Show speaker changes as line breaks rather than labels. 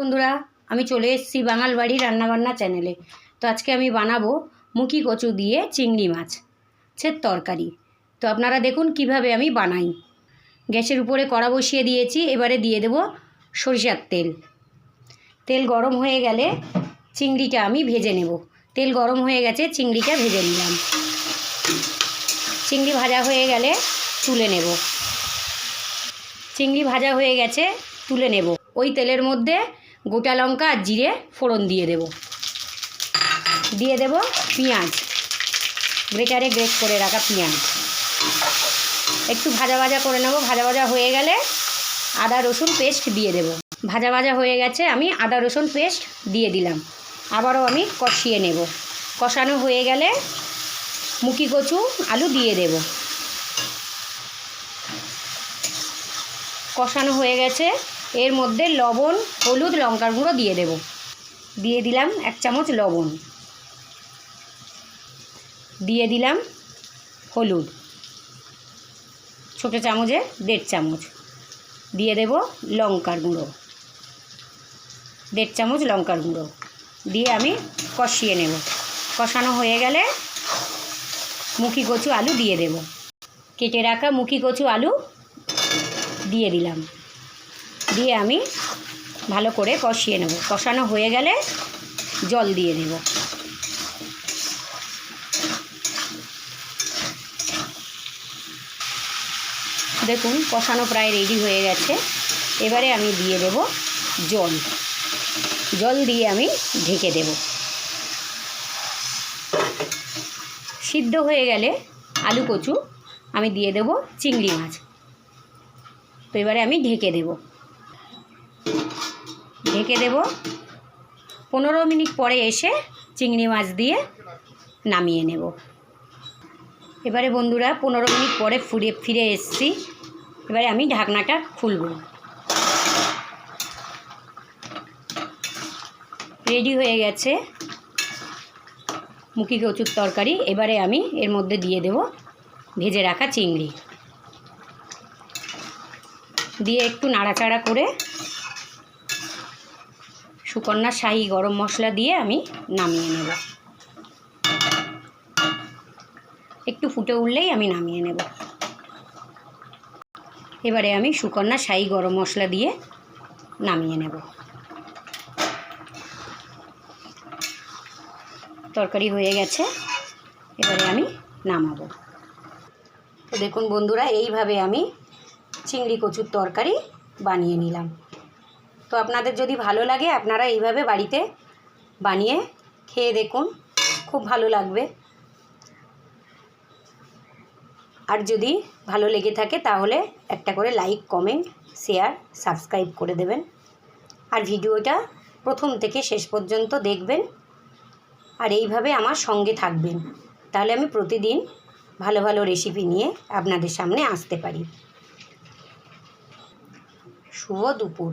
বন্ধুরা, আমি চলে এসেছি বাঙাল বাড়ি রান্নাবান্না চ্যানেলে। তো আজকে আমি বানাবো মুখি কচু দিয়ে চিংড়ি মাছের তরকারি। তো আপনারা দেখুন কিভাবে আমি বানাই। গ্যাসের উপরে কড়া বসিয়ে দিয়েছি, এবারে দিয়ে দেব সরিষার তেল। তেল গরম হয়ে গেলে চিংড়িটা আমি ভেজে নেব। তেল গরম হয়ে গেছে, চিংড়িটা ভেজে নিলাম। চিংড়ি ভাজা হয়ে গেলে তুলে নেব। চিংড়ি ভাজা হয়ে গেছে, তুলে নেব। ওই তেলের মধ্যে গোটা লঙ্কা আর জিরে ফোড়ন দিয়ে দেব। দিয়ে দেব পেঁয়াজ, গ্রেটারে গ্রেট করে রাখা পেঁয়াজ। একটু ভাজা ভাজা করে নেব। ভাজা ভাজা হয়ে গেলে আদা রসুন পেস্ট দিয়ে দেব। ভাজা ভাজা হয়ে গেছে, আমি আদা রসুন পেস্ট দিয়ে দিলাম। আবারও আমি কষিয়ে নেব। কষানো হয়ে গেলে মুখি কচু আলু দিয়ে দেব। কষানো হয়ে গেছে, এর মধ্যে লবণ, হলুদ, লঙ্কার গুঁড়ো দিয়ে দেব। দিয়ে দিলাম 1 চামচ লবণ, দিয়ে দিলাম হলুদ ছোটো চামচে 1.5 চামচ, দিয়ে দেব লঙ্কার গুঁড়ো 1.5 চামচ লঙ্কার গুঁড়ো দিয়ে আমি কষিয়ে নেব। কষানো হয়ে গেলে মুখি কচু আলু দিয়ে দেব। কেটে রাখা মুখি কচু আলু দিয়ে দিলাম। দিয়ে আমি ভালো করে কষিয়ে নেব। কষানো হয়ে গেলে জল দিয়ে দেব। দেখুন কষানো প্রায় রেডি হয়ে গেছে। এবারে আমি দিয়ে দেব জল। জল দিয়ে আমি ঢেকে দেব। সিদ্ধ হয়ে গেলে আলু কচু আমি দিয়ে দেব চিংড়ি মাছ। তো এবারে আমি ঢেকে দেব। ঢেকে দেব। 15 মিনিট পরে এসে চিংড়ি মাছ দিয়ে নামিয়ে নেব। এবারে বন্ধুরা 15 মিনিট পরে ফিরে এসেছি। এবারে আমি ঢাকনাটা খুলব। রেডি হয়ে গেছে মুখি কচুর তরকারি। এবারে আমি এর মধ্যে দিয়ে দেব ভেজে রাখা চিংড়ি। দিয়ে একটু নাড়াচাড়া করে সুকন্যা শাহি গরম মশলা দিয়ে আমি নামিয়ে নেব। একটু ফুটে উঠলেই আমি নামিয়ে নেব। এবারে আমি সুকন্যা শাহি গরম মশলা দিয়ে নামিয়ে নেব। তরকারি হয়ে গেছে, এবারে আমি নামাবো। তো দেখুন বন্ধুরা, এইভাবে আমি চিংড়ি কচুর তরকারি বানিয়ে নিলাম। তো আপনাদের যদি ভালো লাগে আপনারা এইভাবে বাড়িতে বানিয়ে খেয়ে দেখুন, খুব ভালো লাগবে। আর যদি ভালো লেগে থাকে তাহলে একটা করে লাইক, কমেন্ট, শেয়ার, সাবস্ক্রাইব করে দেবেন। আর ভিডিওটা প্রথম থেকে শেষ পর্যন্ত দেখবেন। আর এইভাবে আমার সঙ্গে থাকবেন, তাহলে আমি প্রতিদিন ভালো ভালো রেসিপি নিয়ে আপনাদের সামনে আসতে পারি। শুভ দুপুর।